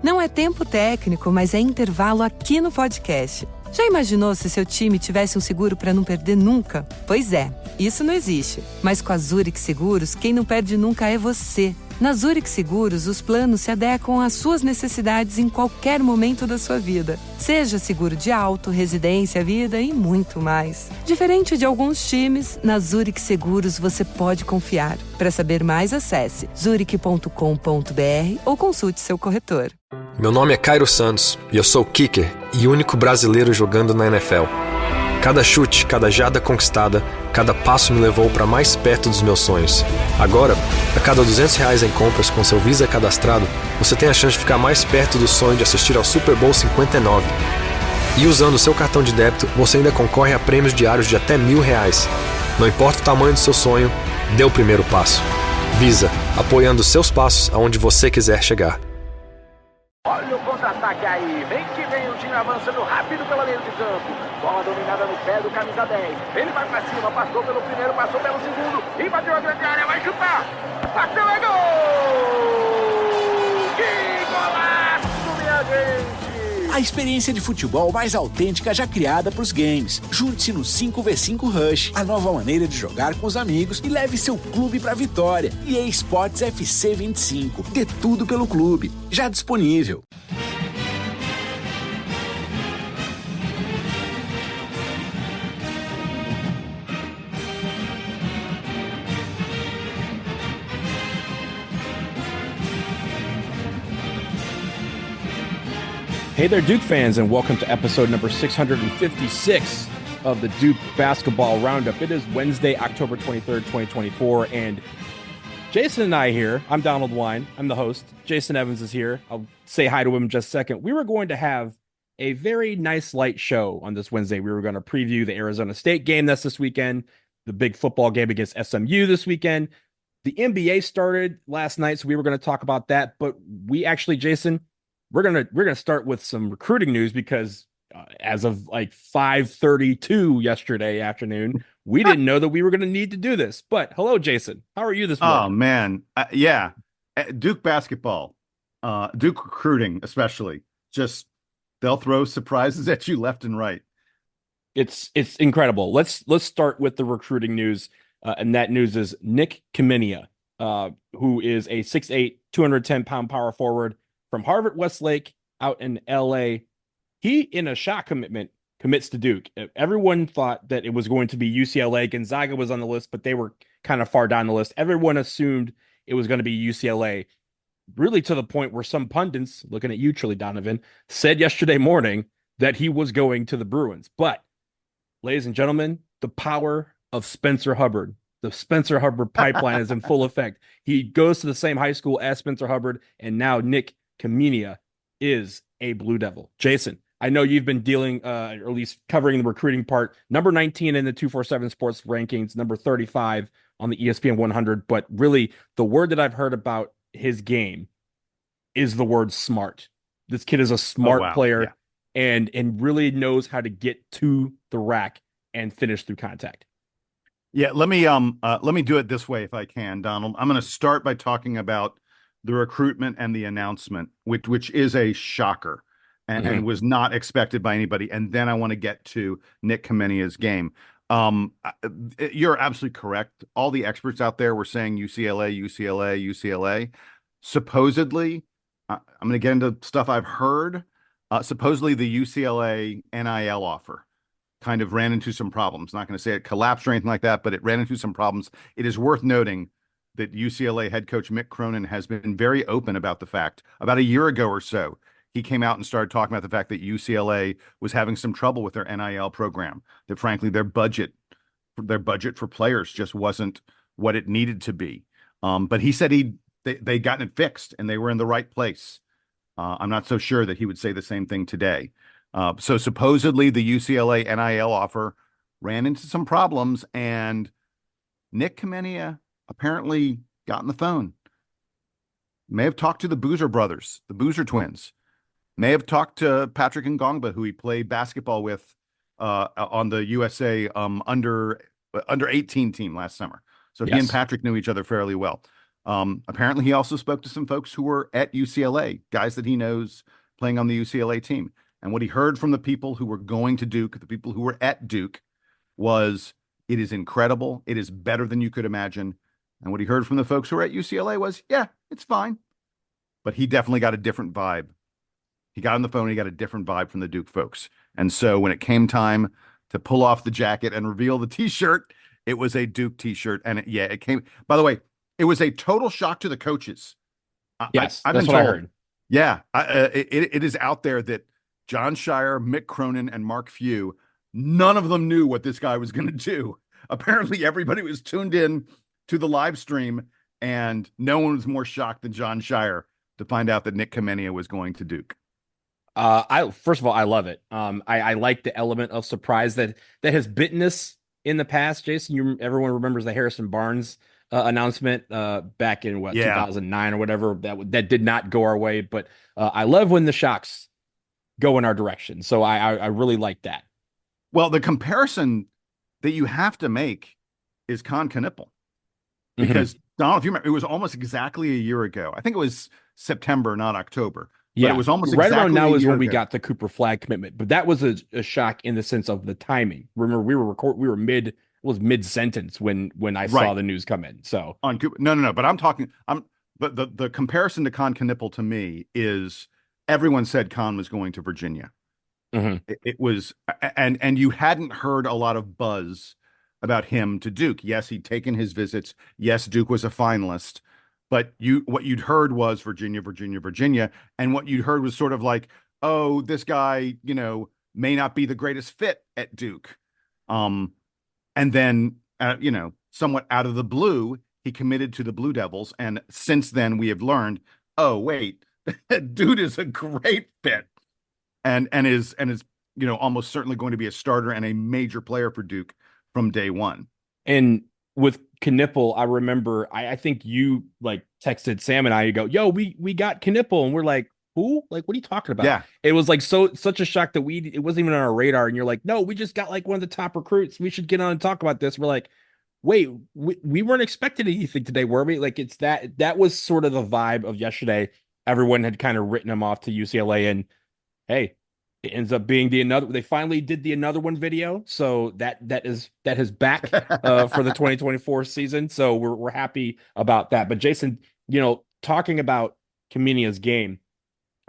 Não é tempo técnico, mas é intervalo aqui no podcast. Já imaginou se seu time tivesse um seguro para não perder nunca? Pois é, isso não existe. Mas com a Zurich Seguros, quem não perde nunca é você. Na Zurich Seguros, os planos se adequam às suas necessidades em qualquer momento da sua vida. Seja seguro de auto, residência, vida e muito mais. Diferente de alguns times, na Zurich Seguros você pode confiar. Para saber mais, acesse zurich.com.br ou consulte seu corretor. Meu nome é Cairo Santos e eu sou kicker e único brasileiro jogando na NFL. Cada chute, cada jarda conquistada, cada passo me levou para mais perto dos meus sonhos. Agora, a cada R$200 em compras com seu Visa cadastrado, você tem a chance de ficar mais perto do sonho de assistir ao Super Bowl 59. E usando o seu cartão de débito, você ainda concorre a prêmios diários de até R$1.000. Não importa o tamanho do seu sonho, dê o primeiro passo. Visa, apoiando seus passos aonde você quiser chegar. Olha o contra-ataque aí, vem que vem o time avançando rápido pela linha de campo. Bola dominada no pé do camisa 10. Ele vai pra cima, passou pelo primeiro, passou pelo segundo. Invadiu a grande área, vai chutar. Bateu, é gol! Que golaço, minha gente! A experiência de futebol mais autêntica já criada pros games. Junte-se no 5v5 Rush, a nova maneira de jogar com os amigos e leve seu clube pra vitória. EA Sports FC 25. Dê tudo pelo clube. Já disponível. Hey there, Duke fans, and welcome to episode number 656 of the Duke Basketball Roundup. It is Wednesday, October 23rd, 2024, and Jason and I here. I'm Donald Wine. I'm the host. Jason Evans is here. I'll say hi to him in just a second. We were going to have a very nice light show on this Wednesday. We were going to preview the Arizona State game that's this weekend, the big football game against SMU this weekend. The NBA started last night, so we were going to talk about that, but we actually, Jason, we're gonna start with some recruiting news because as of like 5:32 yesterday afternoon, we didn't know that we were gonna need to do this. But hello, Jason. How are you this morning? Oh man, yeah, Duke basketball, Duke recruiting especially. Just they'll throw surprises at you left and right. It's incredible. Let's start with the recruiting news, and that news is Nick Kaminia, who is a 6'8", 210-pound power forward from Harvard Westlake out in LA. He, in a shot commitment, commits to Duke. Everyone thought that it was going to be UCLA. Gonzaga was on the list, but they were kind of far down the list. Everyone assumed it was going to be UCLA, really to the point where some pundits, looking at you, Trilly Donovan, said yesterday morning that he was going to the Bruins. But, ladies and gentlemen, the power of Spencer Hubbard. The Spencer Hubbard pipeline is in full effect. He goes to the same high school as Spencer Hubbard, and now Nick Kaminia is a Blue Devil. Jason, I know you've been dealing, or at least covering the recruiting part. Number 19 in the 247 Sports rankings, number 35 on the ESPN 100. But really, the word that I've heard about his game is the word smart. This kid is a smart player, yeah, and really knows how to get to the rack and finish through contact. Yeah, let me do it this way if I can, Donald. I'm going to start by talking about the recruitment and the announcement, which is a shocker and was not expected by anybody. And then I want to get to Nick Kamenia's game. You're absolutely correct. All the experts out there were saying UCLA, UCLA, UCLA. Supposedly, I'm going to get into stuff I've heard. Supposedly the UCLA NIL offer kind of ran into some problems. Not going to say it collapsed or anything like that, but it ran into some problems. It is worth noting that UCLA head coach Mick Cronin has been very open about the fact. About a year ago or so, he came out and started talking about the fact that UCLA was having some trouble with their NIL program, that frankly their budget for players just wasn't what it needed to be. But he said they'd gotten it fixed and they were in the right place. I'm not so sure that he would say the same thing today. So supposedly the UCLA NIL offer ran into some problems, and Nick Kaminia apparently got on the phone. May have talked to the Boozer brothers, the Boozer twins. May have talked to Patrick Ngongba, who he played basketball with on the USA under 18 team last summer. So yes, he and Patrick knew each other fairly well. Apparently, he also spoke to some folks who were at UCLA, guys that he knows playing on the UCLA team. And what he heard from the people who were going to Duke, the people who were at Duke, was it is incredible. It is better than you could imagine. And what he heard from the folks who were at UCLA was, yeah, it's fine. But he definitely got a different vibe. He got on the phone, he got a different vibe from the Duke folks. And so when it came time to pull off the jacket and reveal the t-shirt, it was a Duke t-shirt. And it came, by the way, it was a total shock to the coaches. Yes, I've that's been what told, I heard. Yeah, it is out there that Jon Scheyer, Mick Cronin, and Mark Few, none of them knew what this guy was going to do. Apparently, everybody was tuned in to the live stream, and no one was more shocked than Jon Scheyer to find out that Nick Kamenia was going to Duke. First of all, I love it. I like the element of surprise that has bitten us in the past. Jason, everyone remembers the Harrison Barnes announcement back in 2009 or whatever, that did not go our way. But I love when the shocks go in our direction. So I really like that. Well, the comparison that you have to make is Con Knippel, because Donald, if you remember, it was almost exactly a year ago. I think it was September, not October. Yeah, but it was almost right exactly around now is when we ago. got the Cooper Flag commitment, but that was a shock in the sense of the timing. Remember, we were mid sentence when I saw the news come in. So on Cooper, no, but the comparison to Con Knippel to me is everyone said Con was going to Virginia. It was, and you hadn't heard a lot of buzz about him to Duke. Yes, he'd taken his visits. Yes, Duke was a finalist. But what you'd heard was Virginia, Virginia, Virginia. And what you'd heard was sort of like, oh, this guy, may not be the greatest fit at Duke. And then, somewhat out of the blue, he committed to the Blue Devils. And since then, we have learned, oh, wait, dude is a great fit and is almost certainly going to be a starter and a major player for Duke from day one. And with Knippel, I remember I think you texted Sam and I, you go, yo, we got Knippel, and we're like, who? Like, what are you talking about? Yeah. It was like such a shock that it wasn't even on our radar. And you're like, no, we just got one of the top recruits. We should get on and talk about this. We're like, wait, we weren't expecting anything today, were we? Like, it's that was sort of the vibe of yesterday. Everyone had kind of written him off to UCLA, and hey, it ends up being they finally did the another one video. So that is back for the 2024 season. So we're happy about that. But Jason, talking about Kamenia's game,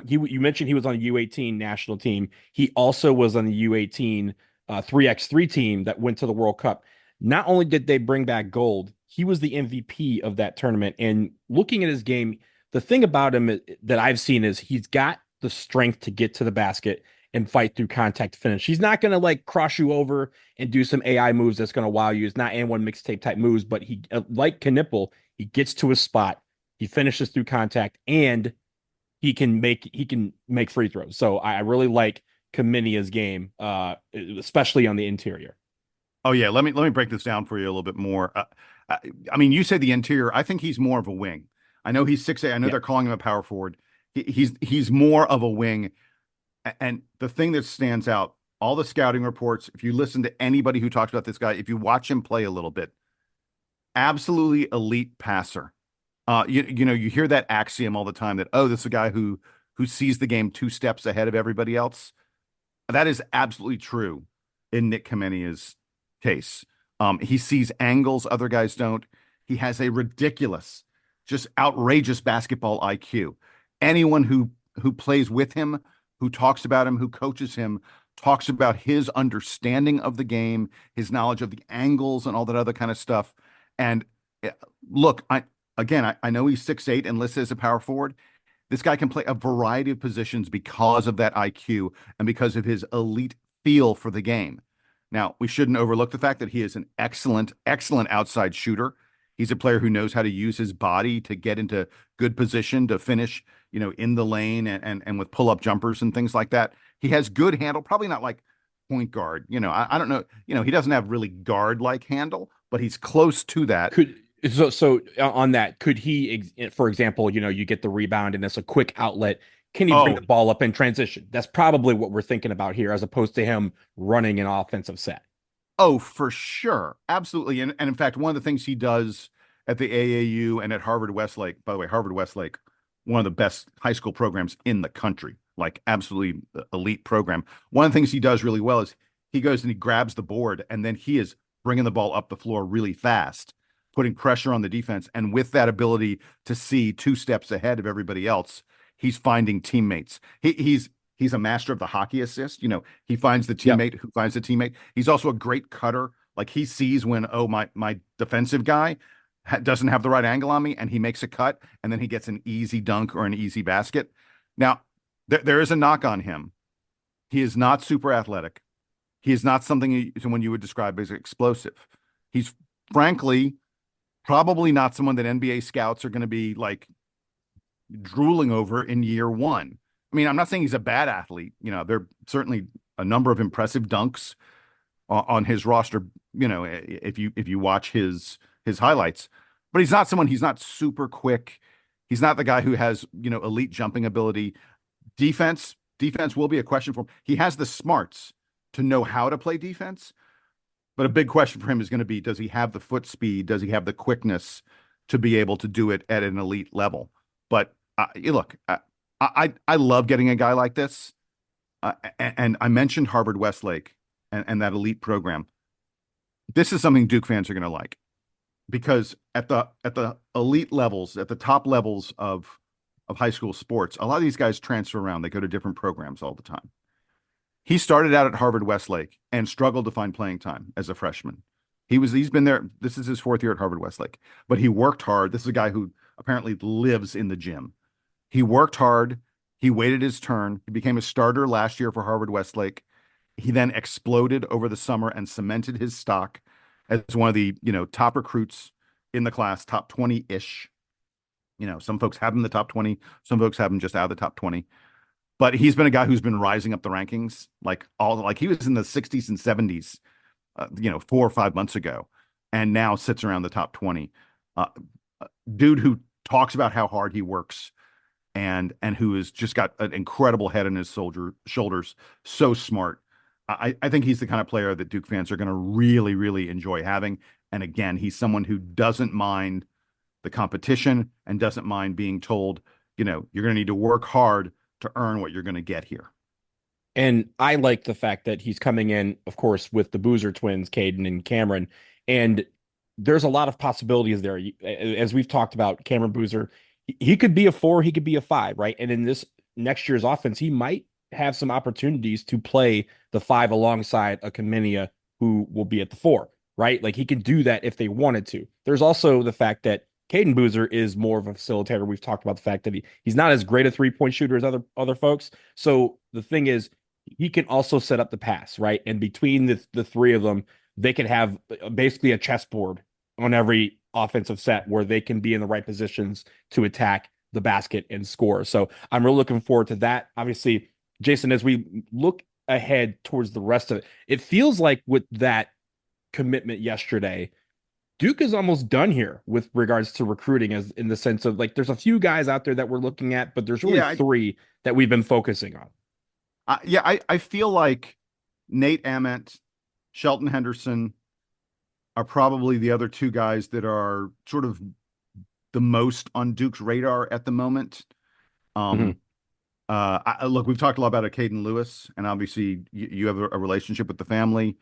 you mentioned he was on the U18 national team. He also was on the U18 3x3 team that went to the World Cup. Not only did they bring back gold, he was the MVP of that tournament. And looking at his game, the thing about him that I've seen is he's got the strength to get to the basket and fight through contact to finish. He's not going to cross you over and do some AI moves that's going to wow you. It's not and one mixtape type moves, but he, like Knippel, he gets to his spot, he finishes through contact, and he can make free throws. So I really like Kamenia's game, especially on the interior. Oh yeah, let me break this down for you a little bit more. I mean, you say the interior. I think he's more of a wing. I know he's 6'8". I know they're calling him a power forward. He's more of a wing. And the thing that stands out, all the scouting reports, if you listen to anybody who talks about this guy, if you watch him play a little bit, absolutely elite passer. You hear that axiom all the time that, oh, this is a guy who sees the game 2 steps ahead of everybody else. That is absolutely true in Nick Kamenia's case. He sees angles other guys don't. He has a ridiculous, just outrageous basketball IQ. Anyone who plays with him, who talks about him, who coaches him, talks about his understanding of the game, his knowledge of the angles and all that other kind of stuff. And look, I know he's 6'8" and listed as a power forward. This guy can play a variety of positions because of that IQ and because of his elite feel for the game. Now, we shouldn't overlook the fact that he is an excellent, excellent outside shooter. He's a player who knows how to use his body to get into good position to finish, in the lane and with pull-up jumpers and things like that. He has good handle, probably not like point guard. I don't know. He doesn't have really guard-like handle, but he's close to that. So on that, could he, for example, you get the rebound and it's a quick outlet. Can he bring the ball up in transition? That's probably what we're thinking about here, as opposed to him running an offensive set. Oh, for sure. Absolutely. And in fact, one of the things he does at the AAU and at Harvard Westlake. By the way, Harvard Westlake, one of the best high school programs in the country, like absolutely elite program. One of the things he does really well is he goes and he grabs the board, and then he is bringing the ball up the floor really fast, putting pressure on the defense. And with that ability to see 2 steps ahead of everybody else, he's finding teammates. He's a master of the hockey assist. You know, he finds the teammate who finds the teammate. He's also a great cutter. Like, he sees when, oh, my defensive guy doesn't have the right angle on me, and he makes a cut, and then he gets an easy dunk or an easy basket. Now, there is a knock on him. He is not super athletic. He is not someone you would describe as explosive. He's frankly probably not someone that NBA scouts are going to be like drooling over in year 1. I mean, I'm not saying he's a bad athlete. You know, there are certainly a number of impressive dunks on his roster. You know, if you watch his highlights, but he's not super quick. He's not the guy who has, you know, elite jumping ability. Defense will be a question for him. He has the smarts to know how to play defense, but a big question for him is going to be, does he have the foot speed? Does he have the quickness to be able to do it at an elite level? But look, I love getting a guy like this. And I mentioned Harvard Westlake and that elite program. This is something Duke fans are going to like, because at the elite levels, at the top levels of high school sports, a lot of these guys transfer around. They go to different programs all the time. He started out at Harvard Westlake and struggled to find playing time as a freshman. He's been there. This is his 4th year at Harvard Westlake, but he worked hard. This is a guy who apparently lives in the gym. He worked hard. He waited his turn. He became a starter last year for Harvard Westlake. He then exploded over the summer and cemented his stock as one of the, you know, top recruits in the class, top 20-ish. You know, some folks have him in the top 20. Some folks have him just out of the top 20. But he's been a guy who's been rising up the rankings, like he was in the 60s and 70s, you know, 4 or 5 months ago, and now sits around the top 20. Dude who talks about how hard he works, and who has just got an incredible head on his shoulders. So smart. I think he's the kind of player that Duke fans are going to really, really enjoy having. And again, he's someone who doesn't mind the competition and doesn't mind being told, you know, you're going to need to work hard to earn what you're going to get here. And I like the fact that he's coming in, of course, with the Boozer twins, Caden and Cameron. And there's a lot of possibilities there. As we've talked about, Cameron Boozer, he could be a 4, he could be a 5, right? And in this next year's offense, he might have some opportunities to play the 5 alongside a Kaminia who will be at the 4, right? Like, he can do that if they wanted to. There's also the fact that Caden Boozer is more of a facilitator. We've talked about the fact that he's not as great a 3-point shooter as other folks. So the thing is, he can also set up the pass, right? And between the 3 of them, they can have basically a chessboard on every offensive set where they can be in the right positions to attack the basket and score. So I'm really looking forward to that. Obviously, Jason, as we look ahead towards the rest of it, it feels like with that commitment yesterday, Duke is almost done here with regards to recruiting, as in the sense of, like, there's a few guys out there that we're looking at, but there's really 3 that we've been focusing on. I feel like Nate Ament, Shelton Henderson are probably the other 2 guys that are sort of the most on Duke's radar at the moment. Look, we've talked a lot about Caden Lewis, and obviously you have a relationship with the family.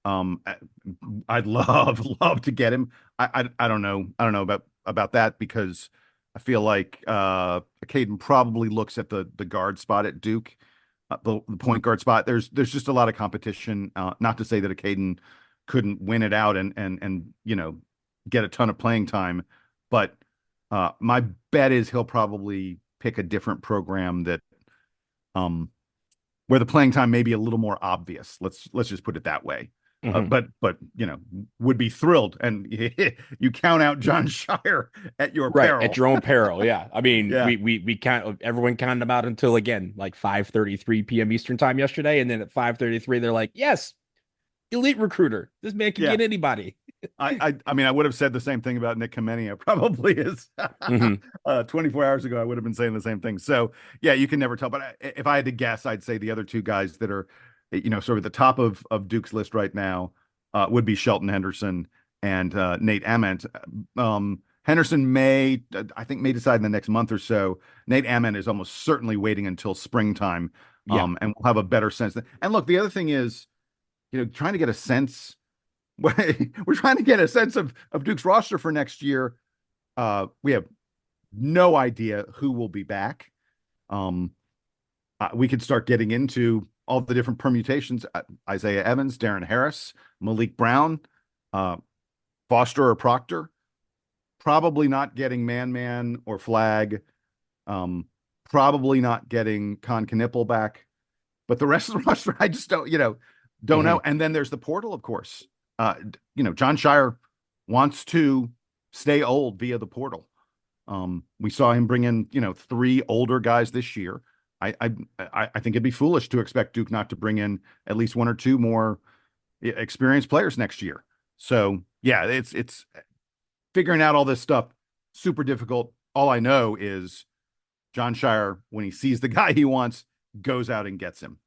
I'd love to get him. I don't know about that, because I feel like Caden probably looks at the guard spot at Duke, the point guard spot. There's just a lot of competition. Not to say that Caden couldn't win it out and you know, get a ton of playing time, but my bet is he'll probably pick a different program that where the playing time may be a little more obvious. Let's just put it that way. But you know, would be thrilled, and you count out John Shire at your peril. At your own peril. Yeah, I mean, we count, everyone counted them out until, again, like 5:33 p.m. Eastern time yesterday, and then at 5:33 they're like, yes, elite recruiter, this man can get anybody. I mean, I would have said the same thing about Nick Kaminia, probably is 24 hours ago. I would have been saying the same thing. So yeah, you can never tell. But if I had to guess, I'd say the other 2 guys that are, you know, sort of the top of Duke's list right now would be Shelton Henderson and Nate Ament. Henderson I think may decide in the next month or so. Nate Ammon is almost certainly waiting until springtime. And we'll have a better sense. And look, the other thing is, trying to get a sense. We're trying to get a sense of Duke's roster for next year. We have no idea who will be back. We could start getting into all the different permutations. Isaiah Evans, Darren Harris, Malik Brown, Foster or Proctor. Probably not getting Man or Flag. Probably not getting Con Knipple back. But the rest of the roster, I just don't know. And then there's the portal, of course. Jon Scheyer wants to stay old via the portal. We saw him bring in, 3 older guys this year. I think it'd be foolish to expect Duke not to bring in at least 1 or 2 more experienced players next year. So yeah, it's figuring out all this stuff, super difficult. All I know is Jon Scheyer, when he sees the guy he wants, goes out and gets him.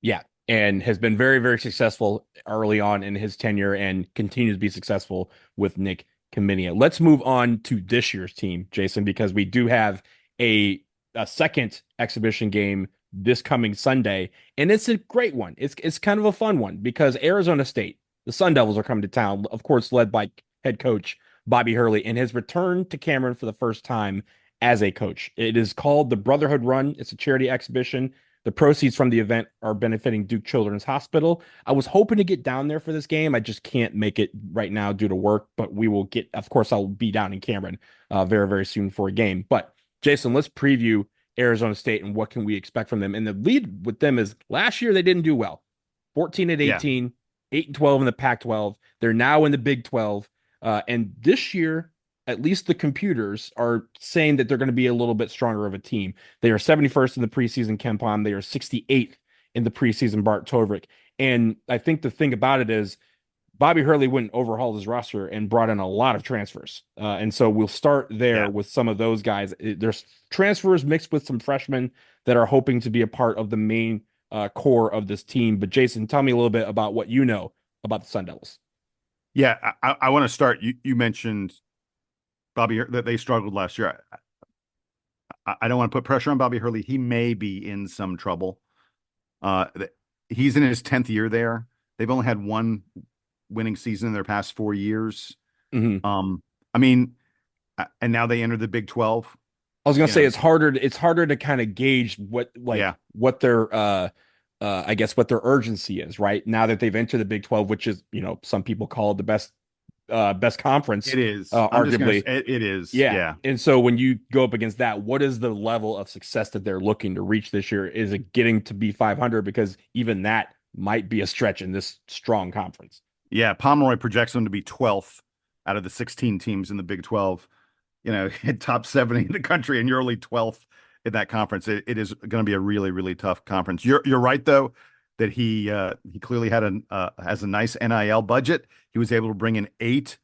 Yeah. And has been very, very successful early on in his tenure and continues to be successful with Nick Kaminia. Let's move on to this year's team, Jason, because we do have a second exhibition game this coming Sunday, and it's a great one. It's kind of a fun one because Arizona State, the Sun Devils, are coming to town, of course, led by head coach Bobby Hurley, and his return to Cameron for the first time as a coach. It is called the Brotherhood Run. It's a charity exhibition. The proceeds from the event are benefiting Duke Children's Hospital. I was hoping to get down there for this game. I just can't make it right now due to work, but we will get, of course, I'll be down in Cameron very, very soon for a game. But Jason, let's preview Arizona State and what can we expect from them. And the lead with them is last year they didn't do well. 14-18, 8-12 in the Pac-12. They're now in the Big 12. And this year, at least the computers are saying that they're going to be a little bit stronger of a team. They are 71st in the preseason KenPom. They are 68th in the preseason Bart Torvik. And I think the thing about it is Bobby Hurley went and overhauled his roster and brought in a lot of transfers. And so we'll start there with some of those guys. There's transfers mixed with some freshmen that are hoping to be a part of the main core of this team. But Jason, tell me a little bit about what you know about the Sun Devils. Yeah, I want to start. You mentioned Bobby, that they struggled last year. I don't want to put pressure on Bobby Hurley. He may be in some trouble. He's in his 10th year there. They've only had 1 winning season in their past 4 years. Mm-hmm. And now they enter the Big 12. I was going to say it's harder to kind of gauge what their I guess what their urgency is right now that they've entered the Big 12, which is, some people call it the best conference. It is arguably it is. Yeah. And so when you go up against that, what is the level of success that they're looking to reach this year? Is it getting to be 500? Because even that might be a stretch in this strong conference. Yeah. Pomeroy projects them to be 12th out of the 16 teams in the Big 12, top 70 in the country, and you're only 12th in that conference. It is going to be a really, really tough conference. You're right though, that he clearly has a nice NIL budget. He was able to bring in eight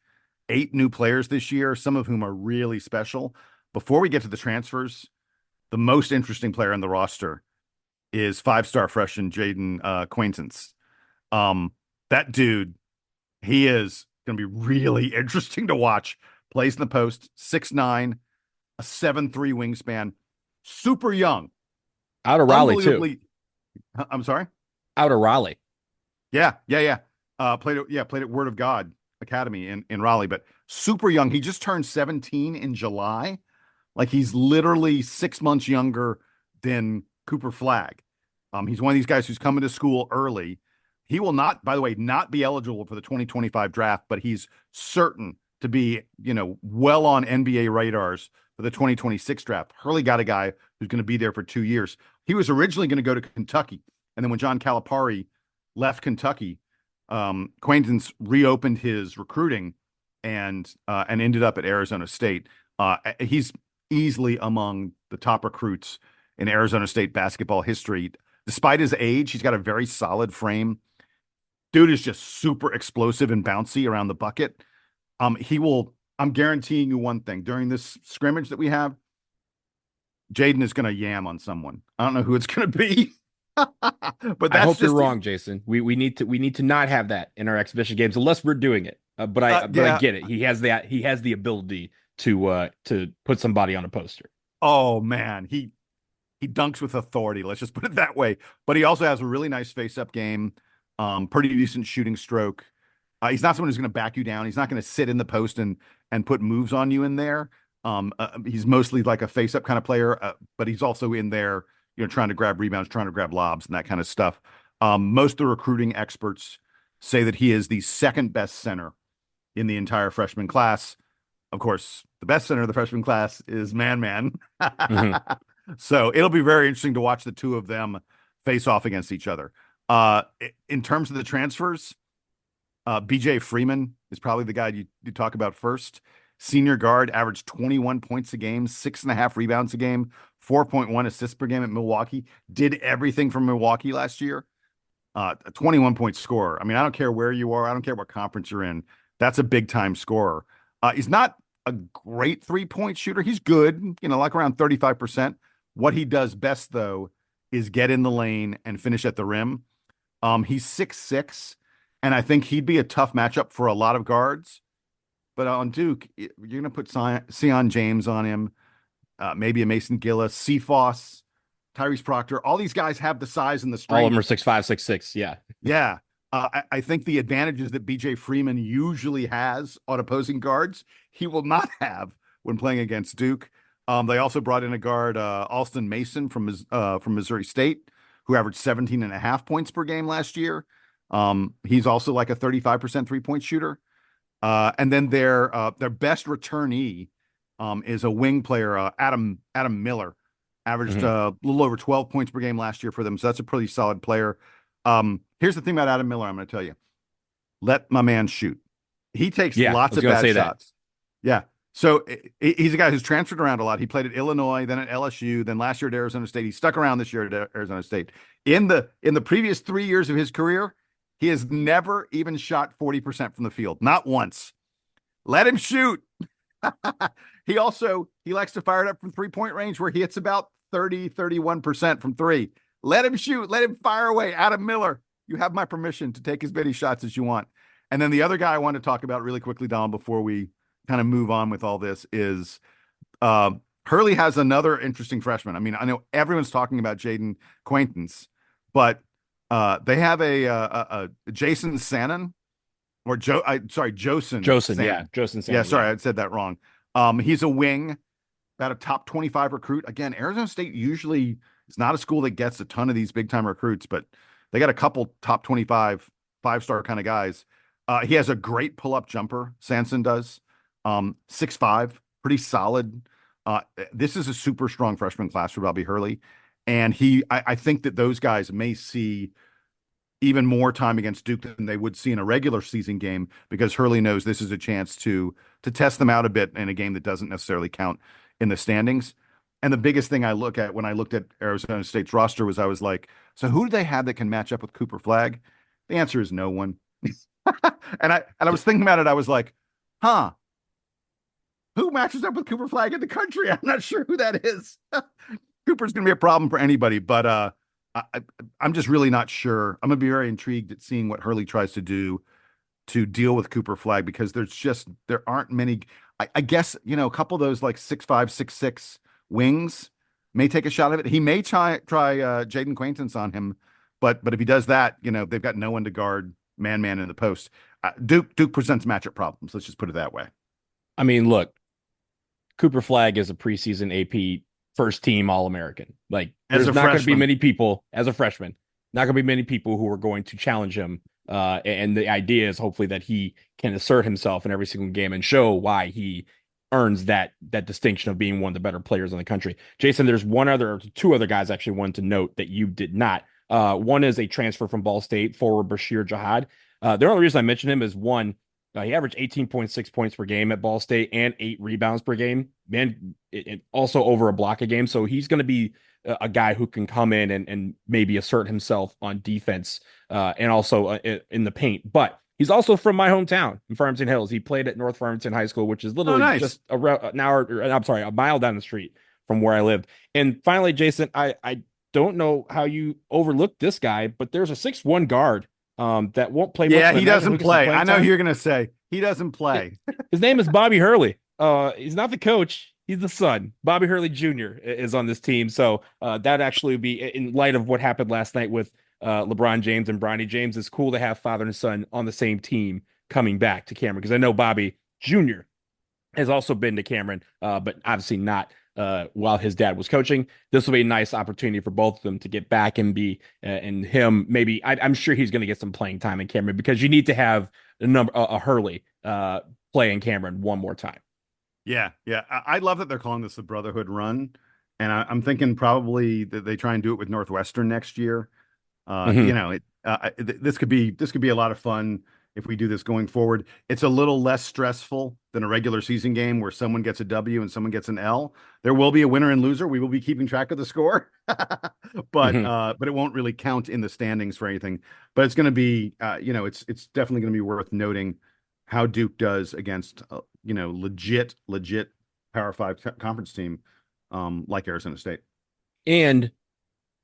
new players this year, some of whom are really special. Before we get to the transfers, the most interesting player on the roster is 5-star freshman Jaden Quaintance. That dude, he is going to be really interesting to watch. Plays in the post, 6'9", a 7'3" wingspan, super young. Out of Raleigh too. I'm sorry? Out of Raleigh. Yeah. Played at Word of God Academy in Raleigh, but super young. He just turned 17 in July. Like, he's literally 6 months younger than Cooper Flagg. He's one of these guys who's coming to school early. He will not, by the way, not be eligible for the 2025 draft, but he's certain to be, well on NBA radars for the 2026 draft. Hurley got a guy who's going to be there for 2 years. He was originally going to go to Kentucky. And then when John Calipari left Kentucky, Quaintance reopened his recruiting and ended up at Arizona State. He's easily among the top recruits in Arizona State basketball history. Despite his age, he's got a very solid frame. Dude is just super explosive and bouncy around the bucket. I'm guaranteeing you one thing. During this scrimmage that we have, Jaden is going to yam on someone. I don't know who it's going to be. But that's, I hope you're wrong, Jason. We need to not have that in our exhibition games unless we're doing it. But I get it. He has the ability to put somebody on a poster. Oh man, he dunks with authority. Let's just put it that way. But he also has a really nice face-up game, pretty decent shooting stroke. He's not someone who's going to back you down. He's not going to sit in the post and put moves on you in there. He's mostly like a face-up kind of player, but he's also in there, trying to grab rebounds, trying to grab lobs, and that kind of stuff. Most of the recruiting experts say that he is the second best center in the entire freshman class. Of course, the best center of the freshman class is Man. Mm-hmm. So it'll be very interesting to watch the two of them face off against each other. In terms of the transfers, BJ Freeman is probably the guy you talk about first. Senior guard, averaged 21 points a game, 6.5 rebounds a game, 4.1 assists per game at Milwaukee. Did everything from Milwaukee last year. A 21-point scorer. I mean, I don't care where you are. I don't care what conference you're in. That's a big-time scorer. He's not a great three-point shooter. He's good, like around 35%. What he does best, though, is get in the lane and finish at the rim. He's 6'6", and I think he'd be a tough matchup for a lot of guards. But on Duke, you're going to put Sion James on him, maybe a Mason Gillis, Cephas, Tyrese Proctor. All these guys have the size and the strength. All of them are 6'5", 6'6", yeah. Yeah. I think the advantages that BJ Freeman usually has on opposing guards, he will not have when playing against Duke. They also brought in a guard, Alston Mason from Missouri State, who averaged 17.5 points per game last year. He's also like a 35% three-point shooter. And then their best returnee is a wing player, Adam Miller, averaged a little over 12 points per game last year for them. So that's a pretty solid player. Here's the thing about Adam Miller, I'm going to tell you. Let my man shoot. He takes lots of bad shots. Yeah. So he's a guy who's transferred around a lot. He played at Illinois, then at LSU, then last year at Arizona State. He stuck around this year at Arizona State. In the previous 3 years of his career, he has never even shot 40% from the field. Not once. Let him shoot. He likes to fire it up from three-point range where he hits about 31% from three. Let him shoot. Let him fire away. Adam Miller, you have my permission to take as many shots as you want. And then the other guy I want to talk about really quickly, Donald, before we kind of move on with all this is Hurley has another interesting freshman. I mean, I know everyone's talking about Jaden Quaintance, but they have a Jason Sannon or Josen. Josen, yeah. Josen Sannon. Yeah, sorry, I said that wrong. He's a wing, about a top 25 recruit. Again, Arizona State usually is not a school that gets a ton of these big-time recruits, but they got a couple top 25, five-star kind of guys. He has a great pull-up jumper, Sanson does. 6'5", pretty solid. This is a super strong freshman class for Bobby Hurley. And I think that those guys may see even more time against Duke than they would see in a regular season game, because Hurley knows this is a chance to test them out a bit in a game that doesn't necessarily count in the standings. And the biggest thing I look at when I looked at Arizona State's roster was I was like, so who do they have that can match up with Cooper Flagg? The answer is no one. and I was thinking about it. I was like, who matches up with Cooper Flagg in the country? I'm not sure who that is. Cooper's going to be a problem for anybody, but I'm just really not sure. I'm going to be very intrigued at seeing what Hurley tries to do to deal with Cooper Flagg, because there aren't many. I guess, a couple of those like 6'5", 6'6" wings may take a shot at it. He may try Jaden Quaintance on him, but if he does that, they've got no one to guard man in the post. Duke presents matchup problems. Let's just put it that way. I mean, look, Cooper Flagg is a preseason AP first team All-American. Like, there's not going to be many people as a freshman, not going to be many people who are going to challenge him. And the idea is hopefully that he can assert himself in every single game and show why he earns that distinction of being one of the better players in the country. Jason, there's two other guys I actually wanted to note that you did not. One is a transfer from Ball State, forward Bashir Jihad. The only reason I mentioned him is one, he averaged 18.6 points per game at Ball State and 8 rebounds per game. Man, it also over a block a game. So he's going to be a guy who can come in and maybe assert himself on defense and also in the paint. But he's also from my hometown in Farmington Hills. He played at North Farmington High School, which is literally just a mile down the street from where I lived. And finally, Jason, I don't know how you overlooked this guy, but there's a 6'1" guard that won't play. Yeah, he doesn't play. I know who you're going to say he doesn't play. His name is Bobby Hurley. He's not the coach. He's the son. Bobby Hurley Jr. is on this team. So that actually would be, in light of what happened last night with LeBron James and Bronny James, it's cool to have father and son on the same team coming back to Cameron. Because I know Bobby Jr. has also been to Cameron, but obviously not while his dad was coaching. This will be a nice opportunity for both of them to get back and be, and him maybe, I'm sure he's going to get some playing time in Cameron, because you need to have a Hurley play in Cameron one more time. Yeah, yeah. I love that they're calling this the Brotherhood Run, and I'm thinking probably that they try and do it with Northwestern next year. This could be a lot of fun if we do this going forward. It's a little less stressful than a regular season game where someone gets a W and someone gets an L. There will be a winner and loser. We will be keeping track of the score, but it won't really count in the standings for anything. But it's going to be, it's definitely going to be worth noting how Duke does against, legit Power 5 conference team like Arizona State. And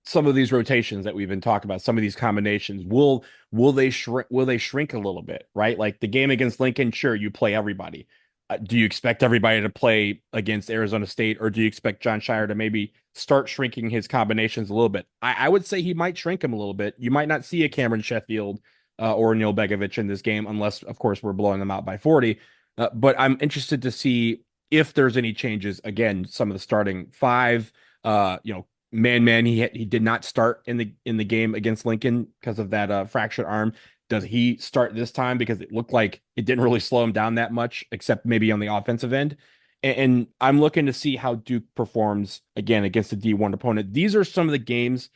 some of these rotations that we've been talking about, some of these combinations, will they shrink a little bit, right? Like the game against Lincoln, sure, you play everybody. Do you expect everybody to play against Arizona State, or do you expect Jon Scheyer to maybe start shrinking his combinations a little bit? I would say he might shrink them a little bit. You might not see a Cameron Sheffield or Neil Begovic in this game, unless, of course, we're blowing them out by 40. But I'm interested to see if there's any changes. Again, some of the starting five, Man, he did not start in the game against Lincoln because of that fractured arm. Does he start this time? Because it looked like it didn't really slow him down that much, except maybe on the offensive end. And I'm looking to see how Duke performs again against a D1 opponent. These are some of the games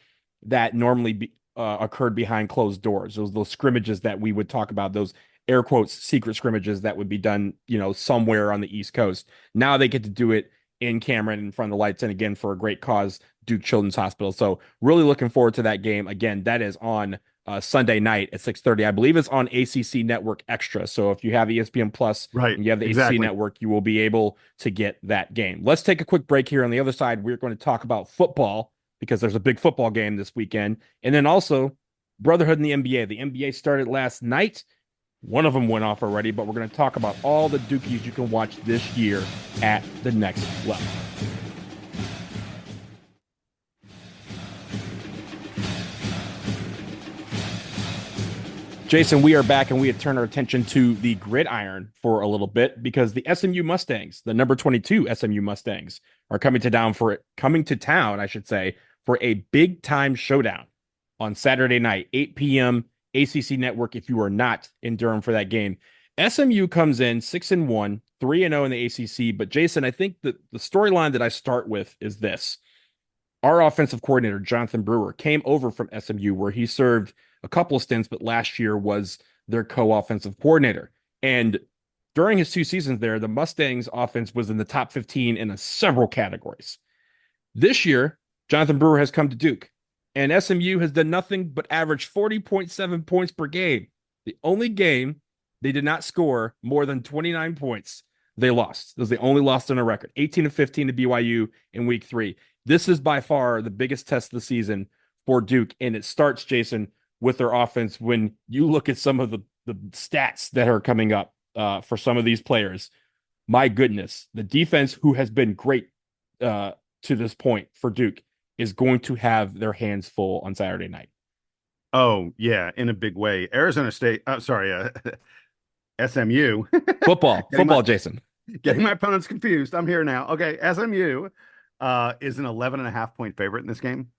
that normally occurred behind closed doors. Those scrimmages that we would talk about, those air quotes secret scrimmages that would be done, somewhere on the East Coast. Now they get to do it in Cameron in front of the lights, and again for a great cause, Duke Children's Hospital. So really looking forward to that game. Again, that is on Sunday night at 6:30. I believe it's on ACC Network Extra. So if you have ESPN Plus, right, and you have the ACC Network, you will be able to get that game. Let's take a quick break here. On the other side, we're going to talk about football, because there's a big football game this weekend. And then also Brotherhood in the NBA. The NBA started last night. One of them went off already, but we're going to talk about all the Dukies you can watch this year at the next level. Jason, we are back, and we have turned our attention to the gridiron for a little bit, because the SMU Mustangs, the number 22 SMU Mustangs, are coming to town, I should say, for a big time showdown on Saturday night, 8 p.m. ACC Network. If you are not in Durham for that game, SMU comes in 6-1, 3-0 in the ACC. But Jason, I think that the storyline that I start with is this: our offensive coordinator, Jonathan Brewer, came over from SMU, where he served a couple of stints, but last year was their co-offensive coordinator. And during his 2 seasons there, the Mustangs offense was in the top 15 in several categories. This year, Jonathan Brewer has come to Duke, and SMU has done nothing but average 40.7 points per game. The only game they did not score more than 29 points, they lost. This was the only loss on a record. 18-15 to BYU in week 3. This is by far the biggest test of the season for Duke, and it starts, Jason, with their offense. When you look at some of the stats that are coming up for some of these players, my goodness, the defense, who has been great to this point for Duke, is going to have their hands full on Saturday night. Oh, yeah, in a big way. Arizona State, SMU. Football, Jason. Getting my opponents confused. I'm here now. Okay, SMU is an 11.5-point favorite in this game.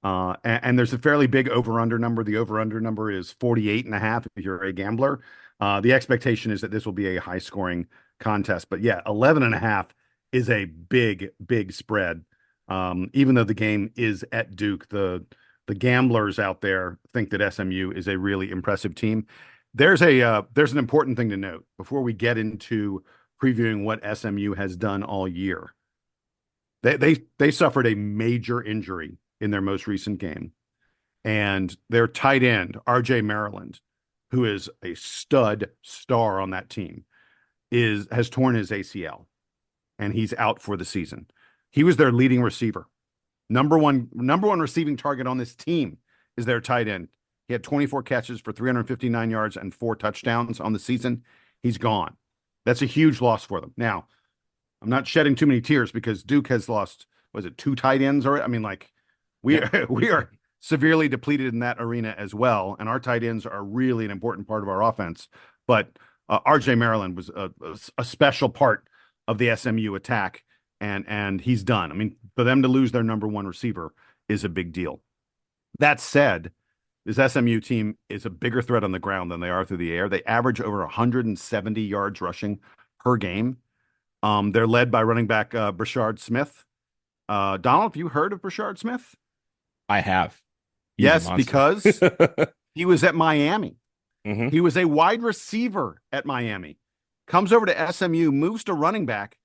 And there's a fairly big over-under number. The over-under number is 48.5 if you're a gambler. The expectation is that this will be a high-scoring contest. But yeah, 11.5 is a big, big spread. Even though the game is at Duke, the gamblers out there think that SMU is a really impressive team. There's an important thing to note before we get into previewing what SMU has done all year. They suffered a major injury in their most recent game, and their tight end RJ Maryland, who is a star on that team, has torn his ACL, and he's out for the season. He was their leading receiver. Number one receiving target on this team is their tight end. He had 24 catches for 359 yards and 4 touchdowns on the season. He's gone. That's a huge loss for them. Now, I'm not shedding too many tears because Duke has lost, was it 2 tight ends already? I mean, like we we are severely depleted in that arena as well, and our tight ends are really an important part of our offense. But RJ Maryland was a special part of the SMU attack, and he's done. I mean, for them to lose their number one receiver is a big deal. That said, this SMU team is a bigger threat on the ground than they are through the air. They average over 170 yards rushing per game. They're led by running back Brashard Smith. Donald, have you heard of Brashard Smith? I have. He's yes, because he was at Miami. Mm-hmm. He was a wide receiver at Miami. Comes over to SMU, moves to running back.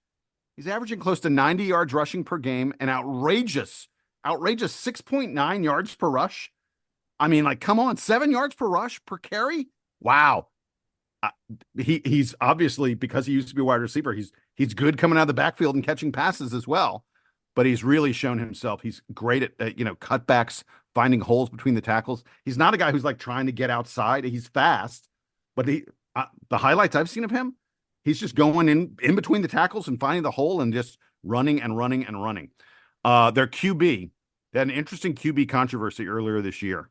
He's averaging close to 90 yards rushing per game, and outrageous 6.9 yards per rush. I mean, like, come on, 7 yards per rush per carry. Wow. He's obviously, because he used to be a wide receiver, he's good coming out of the backfield and catching passes as well. But he's really shown himself. He's great at cutbacks, finding holes between the tackles. He's not a guy who's like trying to get outside. He's fast, but the highlights I've seen of him, he's just going in between the tackles and finding the hole and just running and running and running. Their QB, they had an interesting QB controversy earlier this year.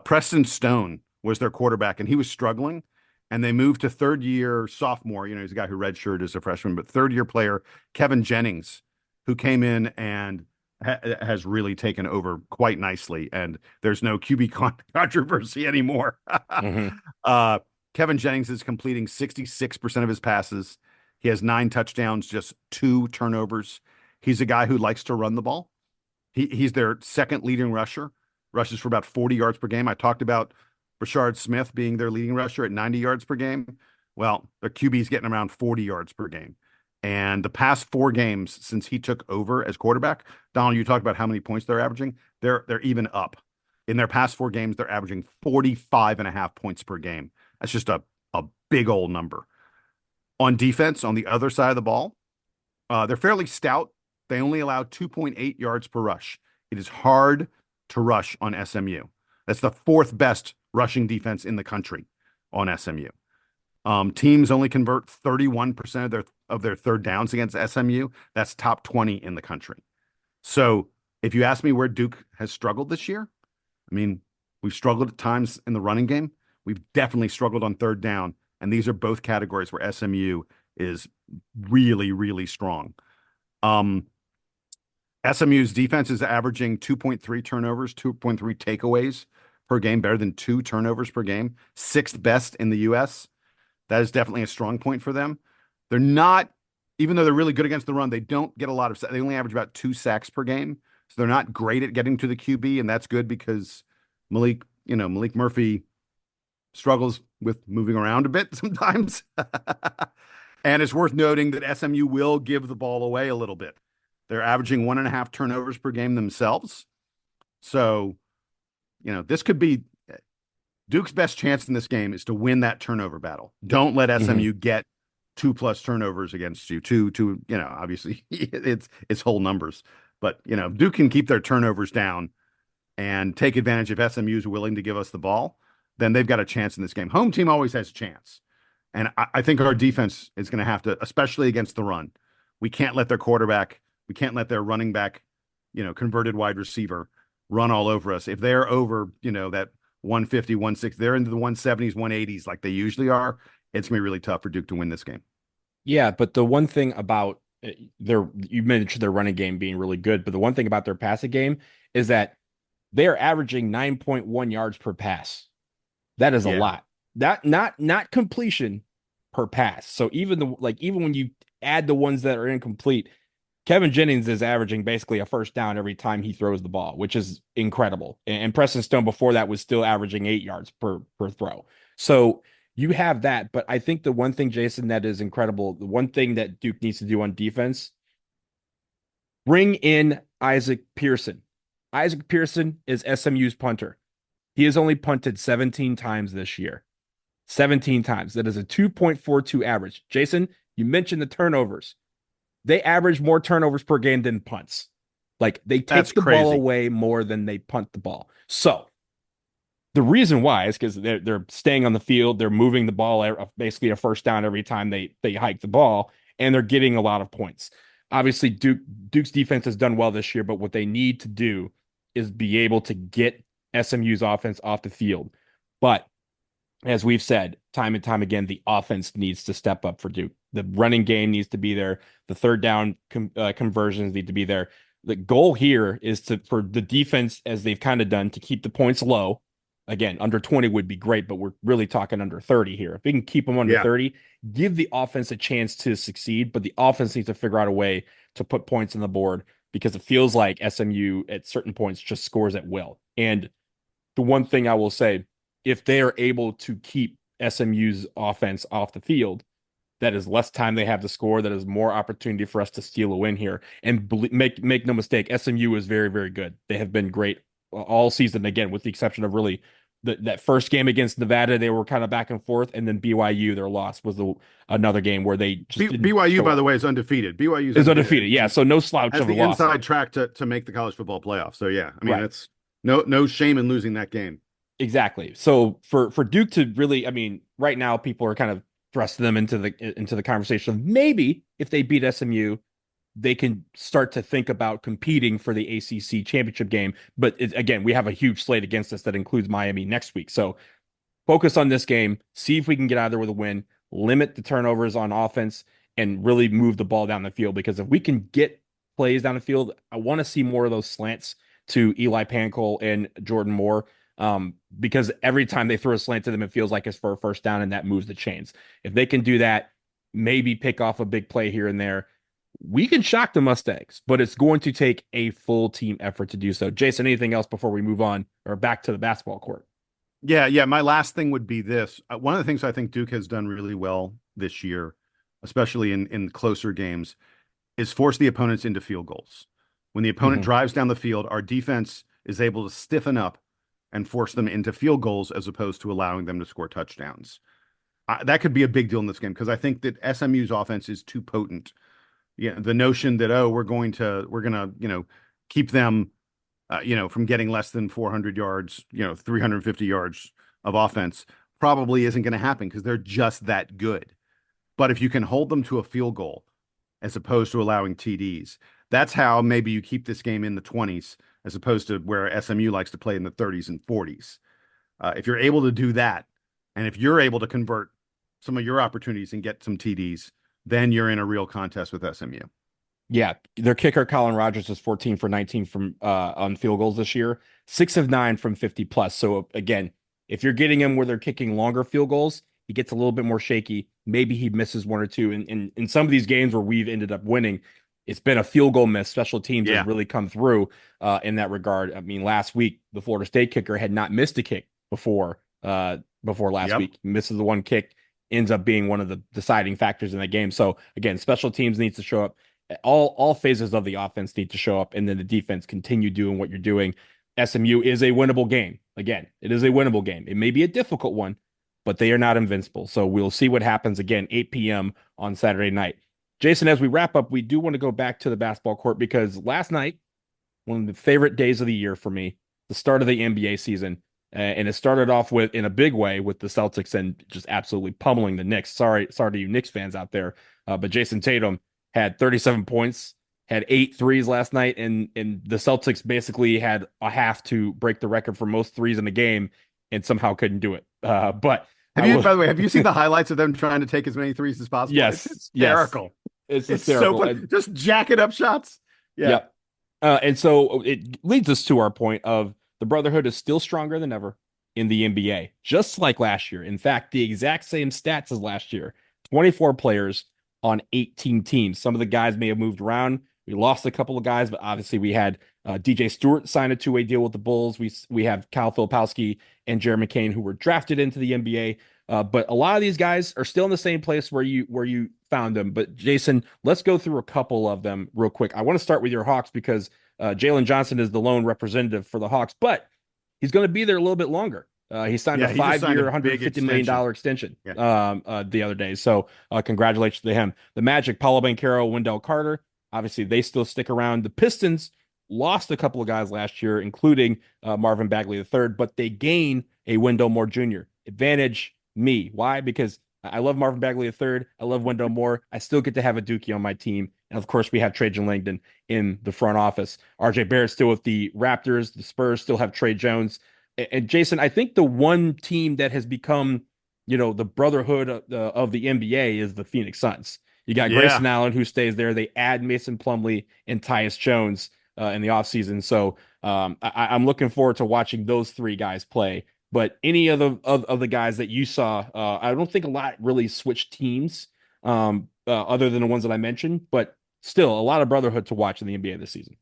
Preston Stone was their quarterback, and he was struggling. And they moved to third-year sophomore. He's a guy who redshirted as a freshman, but third-year player Kevin Jennings, who came in and has really taken over quite nicely. And there's no QB controversy anymore. Mm-hmm. Kevin Jennings is completing 66% of his passes. He has 9 touchdowns, just 2 turnovers. He's a guy who likes to run the ball. He's their second leading rusher, rushes for about 40 yards per game. I talked about Brashard Smith being their leading rusher at 90 yards per game. Well, their QB is getting around 40 yards per game. And the past 4 games since he took over as quarterback, Donald, you talked about how many points they're averaging. They're even up. In their past 4 games, they're averaging 45.5 points per game. That's just a big old number. On defense, on the other side of the ball, they're fairly stout. They only allow 2.8 yards per rush. It is hard to rush on SMU. That's the 4th best rushing defense in the country on SMU. Teams only convert 31% of their third downs against SMU. That's top 20 in the country. So if you ask me where Duke has struggled this year, I mean, we've struggled at times in the running game. We've definitely struggled on third down. And these are both categories where SMU is really, really strong. SMU's defense is averaging 2.3 turnovers, 2.3 takeaways per game, better than 2 turnovers per game, 6th best in the U.S. That is definitely a strong point for them. They're not, even though they're really good against the run, they don't get a lot of, they only average about 2 sacks per game. So they're not great at getting to the QB, and that's good because Malik Murphy struggles with moving around a bit sometimes. And it's worth noting that SMU will give the ball away a little bit. They're averaging 1.5 turnovers per game themselves. So, this could be Duke's best chance in this game is to win that turnover battle. Don't let SMU get 2+ turnovers against you. Two, obviously it's whole numbers, but Duke can keep their turnovers down and take advantage if SMU is willing to give us the ball, then they've got a chance in this game. Home team always has a chance. And I think our defense is going to have to, especially against the run. We can't let their quarterback, we can't let their running back, converted wide receiver run all over us. If they're over, that 150, 160, they're into the 170s, 180s like they usually are, it's going to be really tough for Duke to win this game. Yeah, but the one thing about you mentioned their running game being really good, but the one thing about their passing game is that they're averaging 9.1 yards per pass. That is a lot. That not completion per pass. So even when you add the ones that are incomplete, Kevin Jennings is averaging basically a first down every time he throws the ball, which is incredible. And Preston Stone before that was still averaging 8 yards per throw. So you have that. But I think the one thing, Jason, that is incredible, the one thing that Duke needs to do on defense, bring in Isaac Pearson. Isaac Pearson is SMU's punter. He has only punted 17 times this year. 17 times. That is a 2.42 average. Jason, you mentioned the turnovers. They average more turnovers per game than punts. Like, they take the ball away more than they punt the ball. So the reason why is because they're staying on the field. They're moving the ball, basically a first down every time they hike the ball. and they're getting a lot of points. Obviously, Duke's defense has done well this year, but what they need to do is be able to get SMU's offense off the field. But as we've said time and time again, the offense needs to step up for Duke. The running game needs to be there. The third down conversions need to be there. The goal here is for the defense, as they've kind of done, to keep the points low. Again, under 20 would be great, but we're really talking under 30 here. If we can keep them under 30, give the offense a chance to succeed, but the offense needs to figure out a way to put points on the board, because it feels like SMU at certain points just scores at will. And the one thing I will say, if they are able to keep SMU's offense off the field, that is less time they have to score. That is more opportunity for us to steal a win here. And make no mistake, SMU is very, very good. They have been great all season, again, with the exception of really that first game against Nevada. They were kind of back and forth, and then BYU, their loss was another game where they just BYU, by the way, is undefeated. BYU is undefeated. Yeah, so no slouch of a loss. Inside track to make the college football playoff. So yeah, I mean, it's no shame in losing that game. Exactly. So for Duke to really, I mean, right now people are kind of thrusting them into the conversation of maybe if they beat SMU, they can start to think about competing for the ACC championship game. But again, we have a huge slate against us that includes Miami next week. So focus on this game, see if we can get out of there with a win, limit the turnovers on offense, and really move the ball down the field. Because if we can get plays down the field, I want to see more of those slants to Eli Pancol and Jordan Moore. Because every time they throw a slant to them, it feels like it's for a first down, and that moves the chains. If they can do that, maybe pick off a big play here and there, we can shock the Mustangs, but it's going to take a full team effort to do so. Jason, anything else before we move on or back to the basketball court? Yeah. My last thing would be this. One of the things I think Duke has done really well this year, especially in closer games, is force the opponents into field goals. When the opponent drives down the field, our defense is able to stiffen up and force them into field goals as opposed to allowing them to score touchdowns. That could be a big deal in this game, because I think that SMU's offense is too potent. Yeah, the notion that we're gonna keep them from getting less than 400 yards, 350 yards of offense probably isn't going to happen, because they're just that good. But if you can hold them to a field goal as opposed to allowing TDs, that's how maybe you keep this game in the 20s as opposed to where SMU likes to play in the 30s and 40s. If you're able to do that, and if you're able to convert some of your opportunities and get some TDs, then you're in a real contest with SMU. Yeah, their kicker Colin Rogers is 14 for 19 from on field goals this year, 6 of 9 from 50 plus. So again, if you're getting him where they're kicking longer field goals, he gets a little bit more shaky. Maybe he misses one or two. And in some of these games where we've ended up winning, it's been a field goal miss. Special teams has really come through in that regard. I mean, last week the Florida State kicker had not missed a kick before last week. He misses the one kick, ends up being one of the deciding factors in the game. So again, special teams needs to show up. All phases of the offense need to show up, and then the defense continue doing what you're doing. SMU is a winnable game. Again, it is a winnable game. It may be a difficult one, but they are not invincible. So we'll see what happens again, 8 p.m. on Saturday night. Jason, as we wrap up, we do want to go back to the basketball court, because last night, one of the favorite days of the year for me, the start of the NBA season, and it started off in a big way with the Celtics and just absolutely pummeling the Knicks. Sorry to you Knicks fans out there, but Jason Tatum had 37 points, had 8 threes last night, and the Celtics basically had a half to break the record for most threes in the game and somehow couldn't do it. But by the way, have you seen the highlights of them trying to take as many threes as possible? Yes. It's hysterical. It's hysterical. So funny. Just jacking up shots. Yeah. And so it leads us to our point of the Brotherhood is still stronger than ever in the NBA, just like last year. In fact, the exact same stats as last year, 24 players on 18 teams. Some of the guys may have moved around. We lost a couple of guys, but obviously we had DJ Stewart sign a 2-way deal with the Bulls. We have Kyle Filipowski and Jeremy Kane, who were drafted into the NBA. But a lot of these guys are still in the same place where you found them. But Jason, let's go through a couple of them real quick. I want to start with your Hawks, because Jalen Johnson is the lone representative for the Hawks, but he's going to be there a little bit longer. He signed a 5-year, $150 million extension the other day. So congratulations to him. The Magic, Paolo Banchero, Wendell Carter, obviously they still stick around. The Pistons lost a couple of guys last year, including Marvin Bagley III, but they gain a Wendell Moore Jr. Advantage me. Why? Because I love Marvin Bagley III. I love Wendell Moore. I still get to have a Dookie on my team. And of course, we have Trajan Langdon in the front office. RJ Barrett still with the Raptors. The Spurs still have Trey Jones. And Jason, I think the one team that has become, the brotherhood of the NBA is the Phoenix Suns. You got Grayson Allen, who stays there. They add Mason Plumlee and Tyus Jones in the offseason. So I'm looking forward to watching those three guys play. But any of the guys that you saw, I don't think a lot really switched teams other than the ones that I mentioned. But still, a lot of brotherhood to watch in the NBA this season.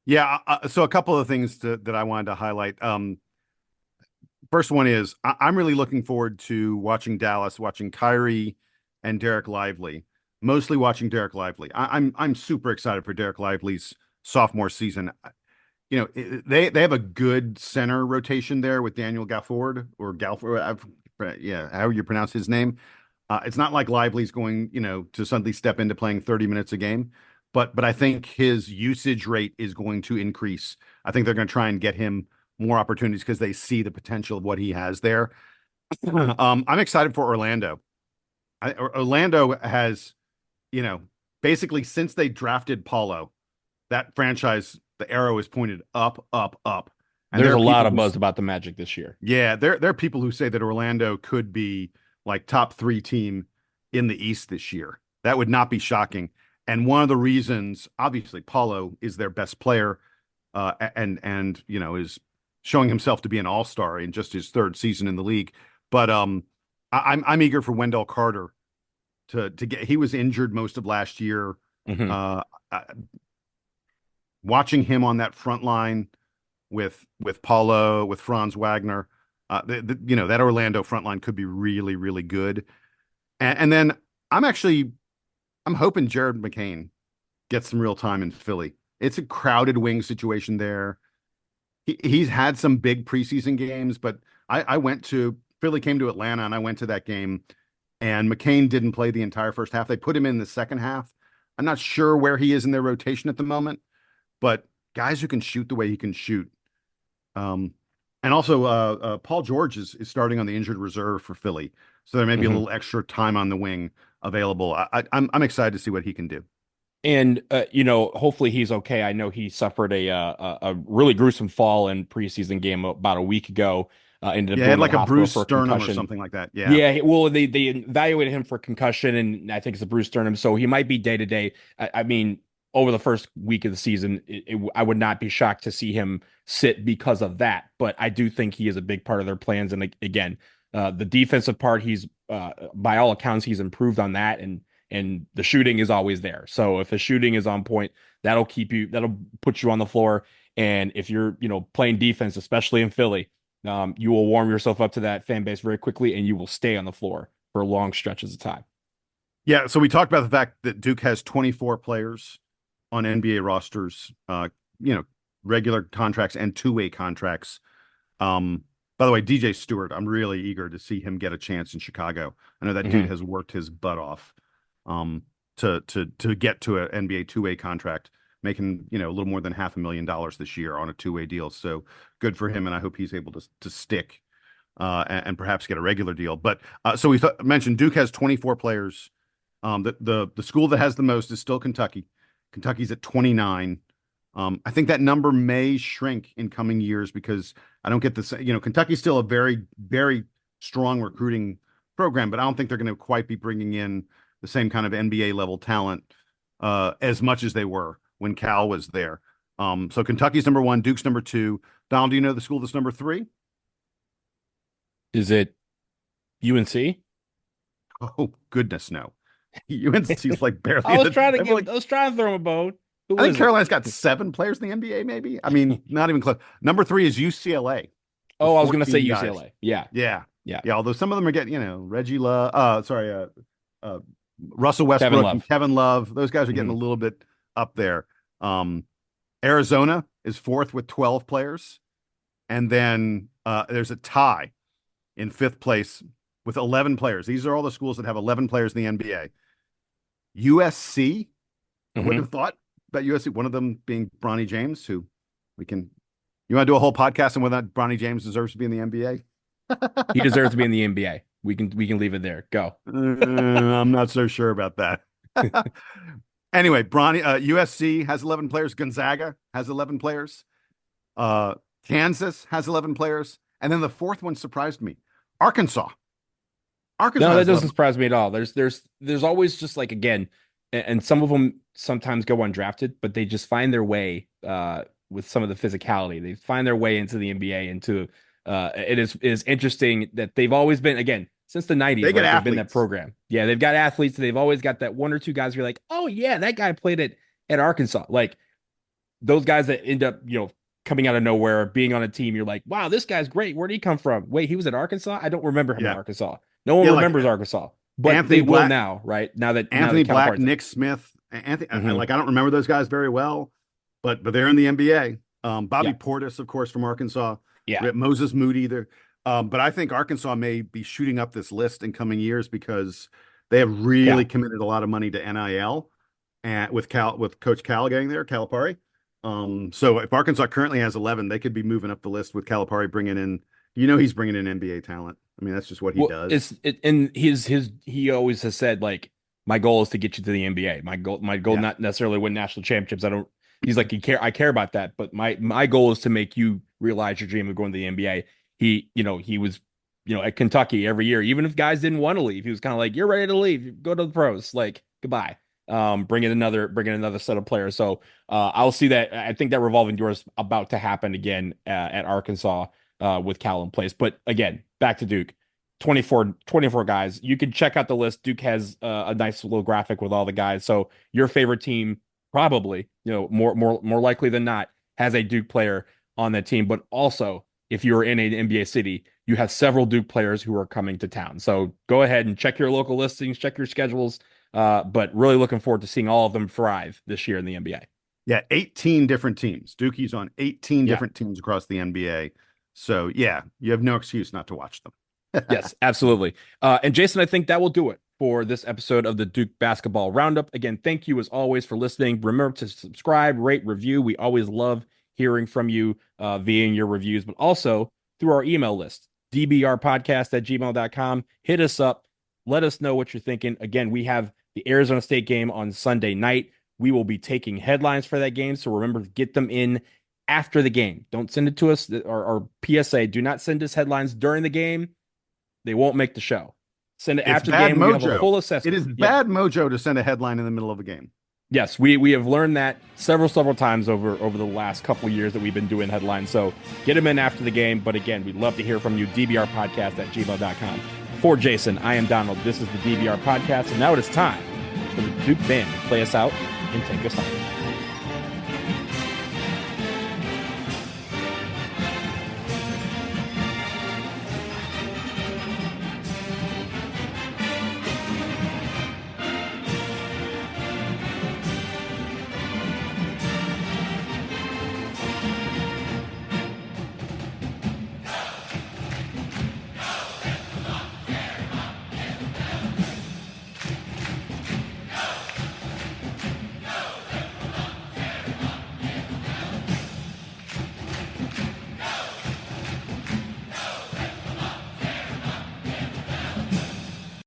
Yeah. So a couple of things that I wanted to highlight. First one is I'm really looking forward to watching Dallas, watching Kyrie and Derek Lively. Mostly watching Derek Lively. I'm super excited for Derek Lively's sophomore season. They have a good center rotation there with Daniel Gafford or Galford. How you pronounce his name. It's not like Lively's going, to suddenly step into playing 30 minutes a game, but I think his usage rate is going to increase. I think they're going to try and get him more opportunities because they see the potential of what he has there. I'm excited for Orlando. Orlando has, basically since they drafted Paulo, that franchise, the arrow is pointed up, up, up. And there's a lot of buzz about the Magic this year. Yeah, there are people who say that Orlando could be like top 3 team in the East this year. That would not be shocking. And one of the reasons, obviously, Paulo is their best player, and is showing himself to be an all-star in just his 3rd season in the league. But I'm eager for Wendell Carter to get. He was injured most of last year. Watching him on that front line with Paulo, with Franz Wagner, that Orlando front line could be really, really good. And then I'm hoping Jared McCain gets some real time in Philly. It's a crowded wing situation there. He's had some big preseason games, but Philly came to Atlanta and I went to that game, and McCain didn't play the entire first half. They put him in the second half. I'm not sure where he is in their rotation at the moment, but guys who can shoot the way he can shoot. And also Paul George is starting on the injured reserve for Philly. So there may be a little extra time on the wing available. I'm excited to see what he can do. And, hopefully he's okay. I know he suffered a really gruesome fall in preseason game about a week ago. Ended up had like a bruised sternum or something like that. Yeah. Yeah. Well, they evaluated him for concussion, and I think it's a bruised sternum. So he might be day to day. I mean, over the first week of the season, I would not be shocked to see him sit because of that. But I do think he is a big part of their plans. And again, the defensive part, he's by all accounts, he's improved on that. And the shooting is always there. So if the shooting is on point, that'll put you on the floor. And if you're, playing defense, especially in Philly, you will warm yourself up to that fan base very quickly, and you will stay on the floor for long stretches of time. Yeah. So we talked about the fact that Duke has 24 players on NBA rosters, regular contracts and 2-way contracts. By the way, DJ Stewart, I'm really eager to see him get a chance in Chicago. I know that dude has worked his butt off to get to an NBA 2-way contract, making a little more than $500,000 this year on a 2-way deal. So good for him, and I hope he's able to stick and perhaps get a regular deal. But so we mentioned Duke has 24 players. The school that has the most is still Kentucky. Kentucky's at 29. I think that number may shrink in coming years because I don't get this. Kentucky's still a very, very strong recruiting program, but I don't think they're going to quite be bringing in the same kind of NBA level talent as much as they were when Cal was there. So Kentucky's number 1, Duke's number 2. Donald, do you know the school that's number 3? Is it UNC? Oh goodness, no. UNC's like barely. I was trying to throw him a bone. I think Carolina's got 7 players in the NBA, maybe. I mean, not even close. Number 3 is UCLA. Oh, I was going to say UCLA. Yeah. Although some of them are getting, Reggie Love. Russell Westbrook and Kevin Love. Those guys are getting a little bit up there. Arizona is 4th with 12 players, and then there's a tie in 5th place with 11 players. These are all the schools that have 11 players in the NBA. USC, I wouldn't have thought about USC, one of them being Bronny James, who you want to do a whole podcast on whether or not Bronny James deserves to be in the NBA? He deserves to be in the NBA. We can leave it there. Go. I'm not so sure about that. Anyway, Bronny, USC has 11 players. Gonzaga has 11 players. Kansas has 11 players. And then the fourth one surprised me. Arkansas. No, that doesn't surprise me at all. There's always just like, again, and some of them sometimes go undrafted, but they just find their way with some of the physicality. They find their way into the NBA. It is interesting that they've always been, again, since the 90s, they've been that program. Yeah, they've got athletes. They've always got that one or two guys who are like, oh yeah, that guy played at Arkansas. Like those guys that end up, coming out of nowhere, being on a team, you're like, wow, this guy's great. Where'd he come from? Wait, he was at Arkansas? I don't remember him at Arkansas. No one remembers Arkansas. But Anthony they Black, will now, right? Now that Anthony Black, Nick Smith, Anthony, I don't remember those guys very well, but they're in the NBA. Bobby Portis, of course, from Arkansas. Yeah. Moses Moody there. But I think Arkansas may be shooting up this list in coming years because they have really committed a lot of money to NIL and with Coach Cal getting there, Calipari. So if Arkansas currently has 11, they could be moving up the list with Calipari bringing in, he's bringing in NBA talent. I mean, that's just what he does. He always has said, like, my goal is to get you to the NBA. My goal, not necessarily win national championships. He's like, I care about that, but my goal is to make you realize your dream of going to the NBA. He was, at Kentucky every year, even if guys didn't want to leave, he was kind of like, you're ready to leave, go to the pros, like, goodbye. Bring in another set of players. So I'll see that. I think that revolving door is about to happen again at Arkansas with Cal in place. But again, back to Duke, 24 guys. You can check out the list. Duke has a nice little graphic with all the guys. So your favorite team probably, more likely than not, has a Duke player on that team. But also, if you're in an NBA city, you have several Duke players who are coming to town. So go ahead and check your local listings, check your schedules. But really looking forward to seeing all of them thrive this year in the NBA. Yeah, 18 different teams. Dookie's on 18 different teams across the NBA. So, yeah, you have no excuse not to watch them. Yes, absolutely. And Jason, I think that will do it for this episode of the Duke Basketball Roundup. Again, thank you as always for listening. Remember to subscribe, rate, review. We always love hearing from you via your reviews, but also through our email list, dbrpodcast@gmail.com. Hit us up. Let us know what you're thinking. Again, we have the Arizona State game on Sunday night. We will be taking headlines for that game, so remember to get them in after the game. Don't send it to us, or PSA, do not send us headlines during the game. They won't make the show. Send it after the game. We have a full assessment. It is bad mojo to send a headline in the middle of a game. Yes, we have learned that several times over the last couple of years that we've been doing headlines. So get them in after the game. But again, we'd love to hear from you. dbrpodcast@gmail.com. For Jason, I am Donald. This is the DBR Podcast, and now it is time for the Duke Band to play us out and take us home.